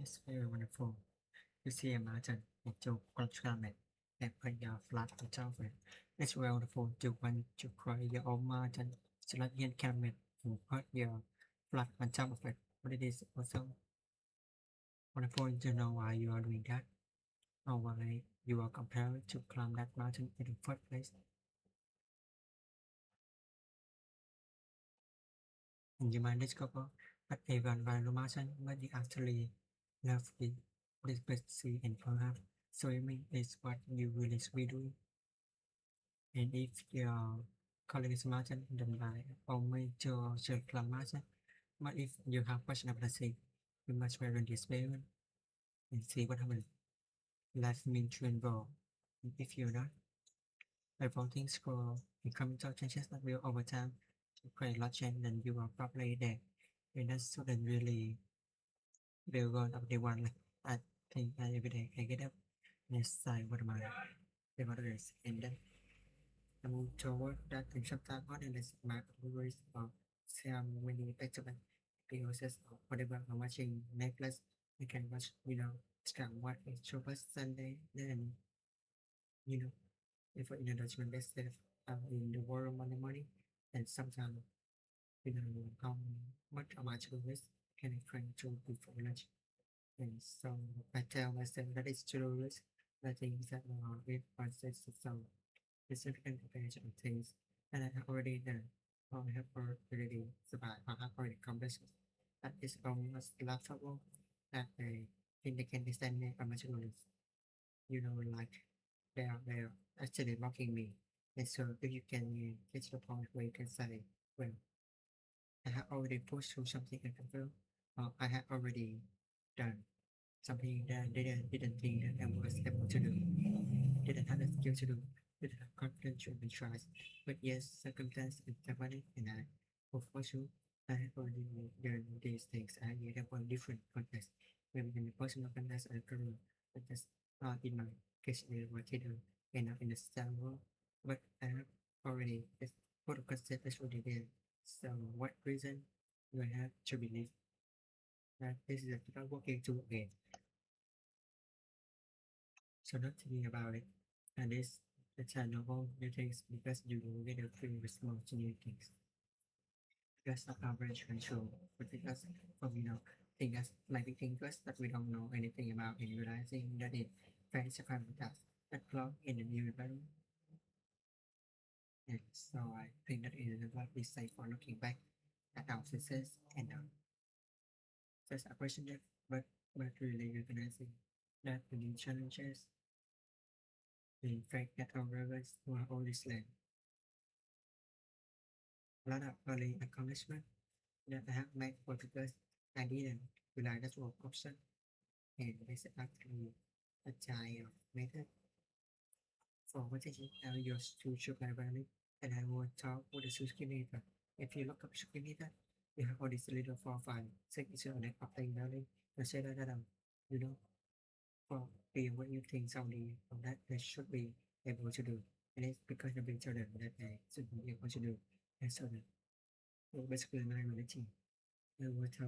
It's very wonderful to see a mountain into climate and put your flat on top of it. It's wonderful to want to cry your own mountain, select your climate and put your flat on top of it. But it is also wonderful to know why you are doing that or why you are compelled to climb that mountain in the first place. And you might discover that even by the mountain, but you actually love the this sea and perhaps swimming is what you really should be doing. And if your calling is mountain, then by all major circular mountain. But if you have question about the sea, you must wear this experiment and see what happens. Life means to involve. And if you're not, everything scroll incremental changes that will over time to create large change, then you are probably there. And that shouldn't really be a goal of the one. Like I think I, every day I get up and decide what my favorite is, and then I move toward that and sometimes what is my worries about some many festival because of whatever I'm watching Netflix, I can watch, start what is Super Sunday, then, you know, if in a judgment best stuff in the world money money, and sometimes, how much am I to risk can I try to before lunch? And so I tell myself that it's true risk, the things that are with process so the significant advantage of things that I have already done or have already survived or have already accomplished. That is almost laughable that they think they can extend me from materials. Like they are actually mocking me. And so if you can get to the point where you can say, well, I have already pushed through something I can feel, or I have already done something that I didn't think that I was able to do, didn't have the skill to do, didn't have confidence to be tried. But yes, circumstance is happening, and I, of course, I have already done these things. I need a different context, maybe in the personal context or career context, in my case, in what I do, and not in the style world. But I have already, this put of concept is already there. So, what reason do I have to believe that this is not working to again? So not thinking about it. And this it's a normal new things because you will get a free response to new things. Because of average control. But because of things like we think us that we don't know anything about and realizing that it fits with us. That clock in the new environment. And so I think that is what we say for looking back at our success and just appreciating it, but really recognizing that the new challenges, the fact that our rebels were always land a lot of early accomplishment that I have made for because I didn't rely that work option and this is actually a giant method for what is your future library and I will talk with the Suzuki method. If you look up Suzuki method, you have all these little 4 5 signature that applying value to say that you know for being what you think somebody from that they should be able to do. And it's because of being children that they should be able to do. And so that basically my reality. I will tell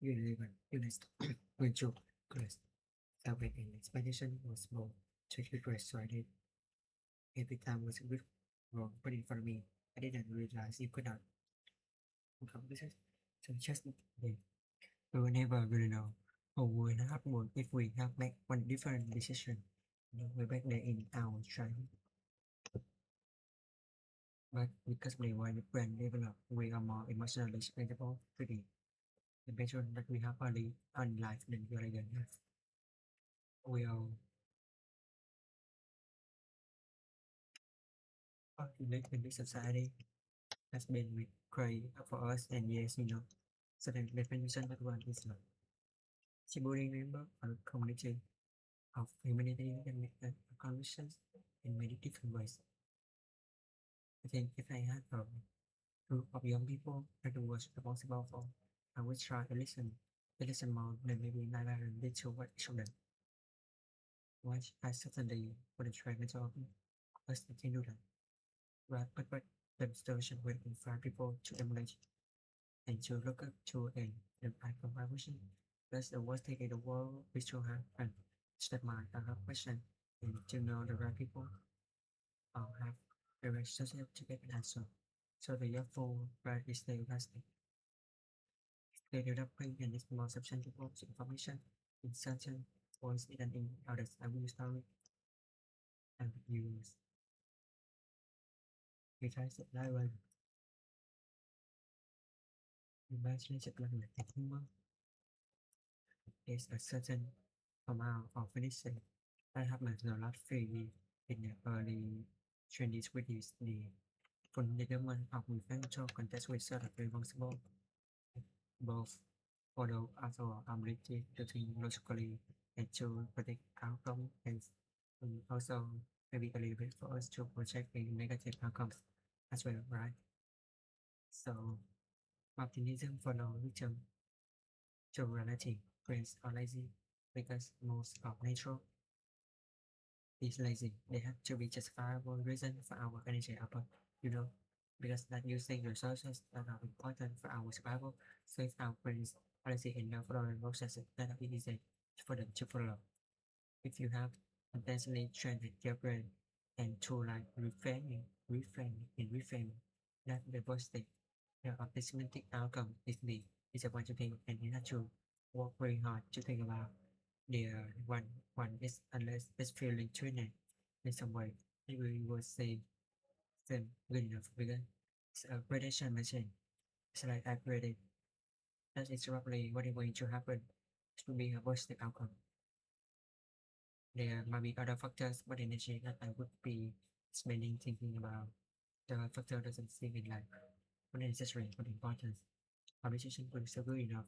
Unilever Unest Virtual Class. Salvage and expedition was more tricky persuaded every time was a bit wrong, but in front of me, I didn't realize you could not accomplish it. So just we will never really know how would happen if we have made one different decision. Way back there in our child, but because we were the brain developed, we are more emotionally stable today. The better that we have early on life than we are young. We are live in this society has been with great for us and yes, so the definition that one is supporting member or community of humanity can make the accomplishments in many different ways. I think if I had a group of young people that was responsible for, I would try to listen more than maybe not and little what each of them. Watch I certainly would try to talk us to do that. But the situation waiting for people to emulate and to look up to and impact of my vision. That's the worst thing in the world we should have and step my question and to know the right people or have the right relationship to get an answer. So the useful right is the elastic. They developing and is more substantial information in certain points in in others. I will start and use because it level imagination level and humor is a certain amount of finishing. I have my last free in the early 20s with the fundamental of financial context research responsible both although also ability to think logically and to predict outcome and also maybe a little bit for us to project the negative outcomes as well, right? So optimism for no return to reality, praise or lazy because most of nature is lazy. They have to be justifiable reason for our energy output, you know, because that using resources that are important for our survival. So if our brains policy in the following processes that are easy for them to follow. If you have intentionally trained your brain and to like reframing that the positive, the optimistic outcome is the is a bunch of things and you have to work very hard to think about the one is unless it's feeling trained in some way. It will say them good enough because it's a prediction machine. It's like I predict that is roughly what is going to happen to be a positive outcome. There might be other factors, but energy that I would be spending thinking about the factor doesn't seem in life, but necessary for the importance. Our decision will still good enough.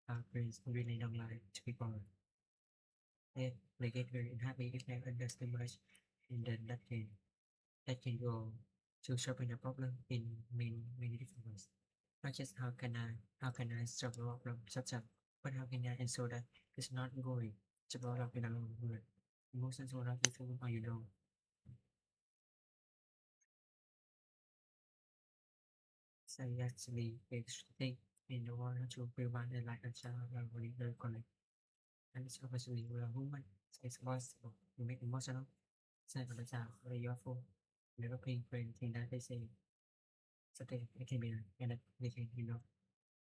Our brains really don't like to be bored. They get very unhappy if they understand much, and then that can go to solving the problem in many different ways. Not just how can I solve the problem such a, but how can I ensure that it's not going to blow up in the long run. Emotions will not be through how you know. So actually it's thing in the world to prevent it like a child or very connect. And it's obviously we are human. So it's possible to make emotional. Say for the child very awful. Developing for anything that they say. So they can be and that they can,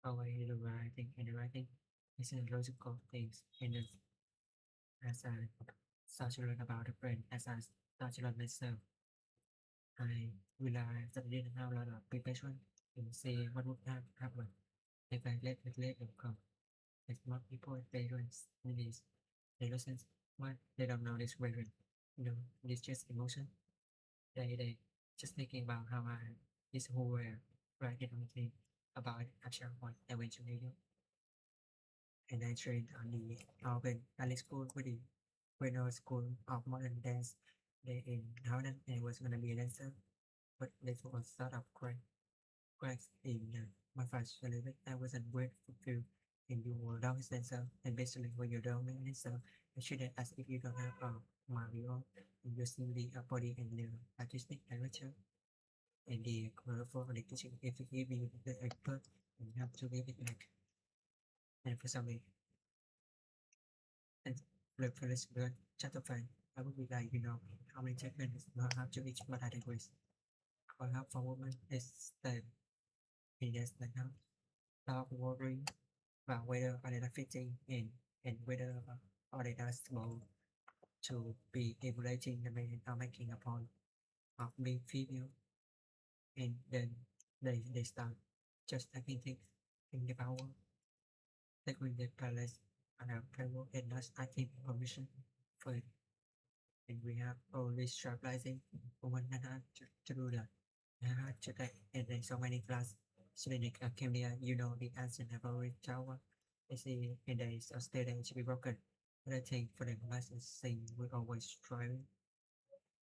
always the right thing and the right thing. It's a logical things and as I start to learn about the brain, as I start to learn myself, I realized that I didn't have a lot of preparation to see what would have happened if I let them come. It's not people they don't see this, they listen, but they don't know this way. It's just emotion. They just thinking about how I is who were right. They don't think about it at some point eventually. And I trained on the urban ballet school with the Renault School of Modern Dance. They in Holland and it was gonna be a dancer, but this was sort of cracks in my first bit. I wasn't great fulfilled in your dance dancer, and basically when you're down dancer, you should as if you don't have a Mario and you're simply a body and the artistic director and the choreographer or the teaching if you give me the expert and you have to give it back. And for some reason, and look for this good justifying. I would be like, how many seconds not have to each but other ways. For help for women is the biggest like now. Stop worrying about whether are they fitting in and whether are they possible to be emulating the man or making a point of being female and then they start just taking things in the power, taking the palace and a power and not asking permission for it. And we have all this stabilizing women that have to do that. Today and then so many class student came here, the answer never reached tower. I see in days of students to be broken. But I think for the class is saying we always try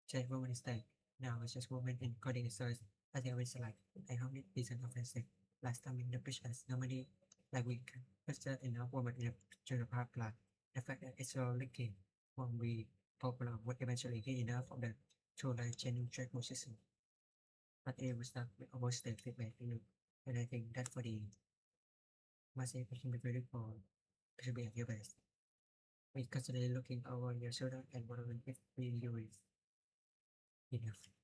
change women instead. Now it's just women in coding research. I think it's like I hope it isn't offensive. Last time in the business, nobody like we can question enough women in the general part. The fact that it's all linking when we popular would eventually get enough of the to like genuine track position. But it was not almost the feedback, and I think that for the massive can be very poor. to be at your best. We constantly looking over your shoulder and wondering if we do it enough.